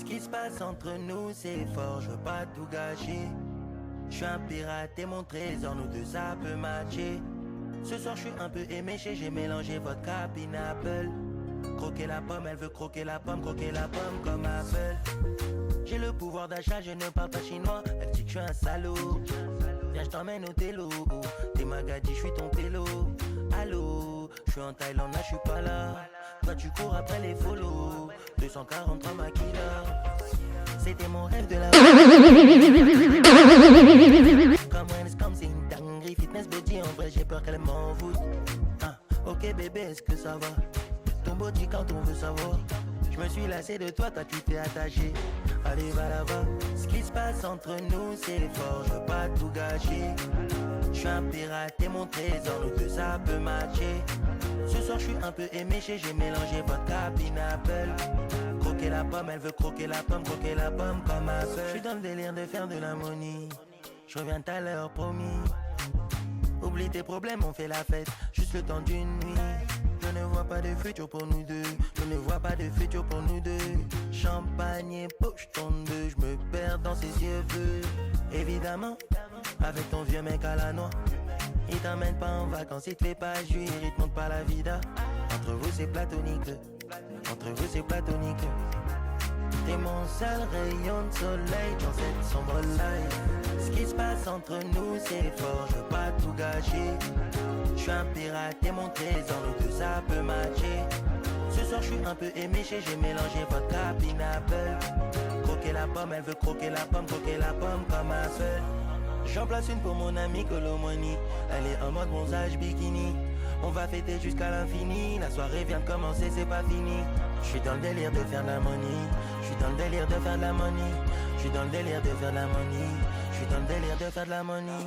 qui se passe entre nous, c'est fort, je veux pas tout gâcher. Je suis un pirate et mon trésor, nous deux ça peut matcher. Ce soir je suis un peu éméché, j'ai mélangé vodka, pineapple. Croquer la pomme, elle veut croquer la pomme comme Apple. J'ai le pouvoir d'achat, je ne parle pas chinois, elle dit que je suis un salaud. Viens je t'emmène au télo, t'es magadie, je suis ton pélo. Allô, je suis en Thaïlande, là je suis pas là. Toi tu cours après les follow, 243 maquila. C'était mon rêve de la comme comme c'est une dinguerie. Fitness body, en vrai j'ai peur qu'elle m'en voûte. Ok bébé, est-ce que ça va? Ton body quand on veut savoir. Je me suis lassé de toi, toi tu t'es attaché. Allez va là-bas. Ce qui se passe entre nous c'est fort, je veux pas tout gâcher. Je suis un pirate et mon trésor, nous deux ça peut matcher. Ce soir je suis un peu éméché, j'ai mélangé vodka, pineapple. Croquer la pomme, elle veut croquer la pomme comme Apple. Je suis dans le délire de faire de la money. Je reviens tout à l'heure, promis. Oublie tes problèmes, on fait la fête, juste le temps d'une nuit. Je ne vois pas de futur pour nous deux. Je ne vois pas de futur pour nous deux. Champagne et poche ton deux, je me perds dans ses yeux bleus. Évidemment, avec ton vieux mec à la noix. Il t'emmène pas en vacances, il te fait pas jouir, il te montre pas la vida. Entre vous c'est platonique, entre vous c'est platonique. T'es mon seul rayon de soleil dans cette sombre life. Ce qui se passe entre nous c'est fort, je veux pas tout gâcher. Je suis un pirate et mon trésor, nous deux ça peut matcher. Ce soir je suis un peu éméché, j'ai mélangé vodka, pineapple. Croquer la pomme, elle veut croquer la pomme comme Apple. J'en place une pour mon ami Colomani. Elle est en mode bronzage bikini. On va fêter jusqu'à l'infini. La soirée vient de commencer, c'est pas fini. Je suis dans le délire de faire de la money. Je suis dans le délire de faire de la money. Je suis dans le délire de faire de la money. Je suis dans le délire de faire de la money.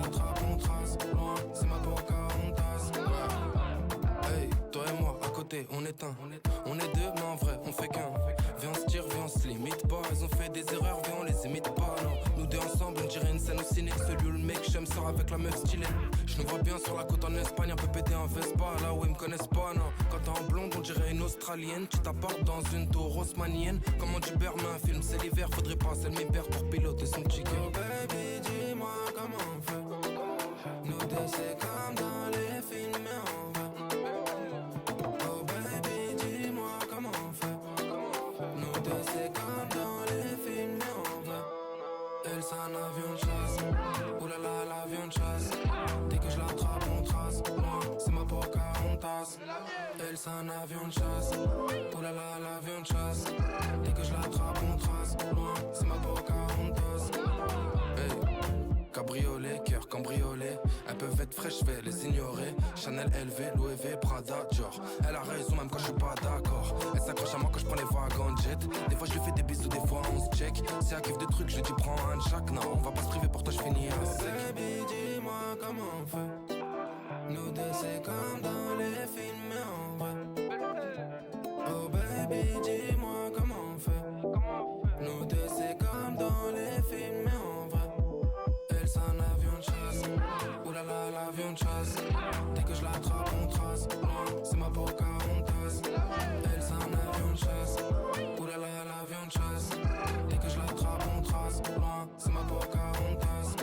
l'attrape, on trace. Loin, c'est ma Pocahontas. Ouais. Hey, toi et moi, à côté, on est un. On est deux, mais en vrai, on fait qu'un. Viens, on se tire, viens, on se limite pas. Ils ont fait des erreurs, viens, on les imite pas. Non, nous deux ensemble, on dirait une scène au ciné. Celui où le mec j'aime sort avec la meuf stylée. Je nous vois bien sur la côte en Espagne, un peu pété en Vespa. Là où ils me connaissent pas, non. Quand t'es en blonde, on dirait une australienne. Tu t'apportes dans une tour haussmannienne. Comme on dit mais un film, c'est l'hiver, faudrait passer le mi-père pour piloter son chicken. Oh baby, dis-moi comment on fait. Nous deux, c'est comme dans les films, mais on va. Oh baby, dis-moi comment on fait. Nous deux, c'est comme dans les films, mais on va. Elle, c'est un avion de chasse. Oulala, l'avion de chasse. Dès que je l'attrape, on trace. Moi, c'est ma Pocahontas. Elle, c'est un avion de chasse. Oulala, l'avion de chasse. Dès que je l'attrape, on trace. Loin, c'est ma Pocahontas. Hey, cabriolet, cœur cambriolé. Elles peuvent être fraîches, je vais les ignorer. Chanel, LV, Louis V, Prada, Dior. Elle a raison même quand je suis pas d'accord. Elle s'accroche à moi quand je prends les wagons jet. Des fois je lui fais des bisous, des fois on se check. Si elle kiffe des trucs, je lui dis prends un de chaque. Non, on va pas se priver, pour toi je finis à sec. Baby, dis-moi comment on fait. Nous deux c'est comme dans les films, mais en vrai. Oh baby, dis-moi comment on fait. Nous deux c'est comme dans les films, mais en vrai. Elle c'est un avion de chasse. Oulala, l'avion de chasse. Dès que je l'attrape, on trace. Loin, c'est ma Pocahontas. Elle c'est un avion de chasse. Oulala, l'avion de chasse. Dès que je l'attrape, on trace. Loin, c'est ma Pocahontas.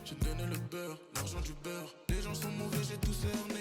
J'ai donné le beurre, l'argent du beurre. Les gens sont mauvais, j'ai tout cerné.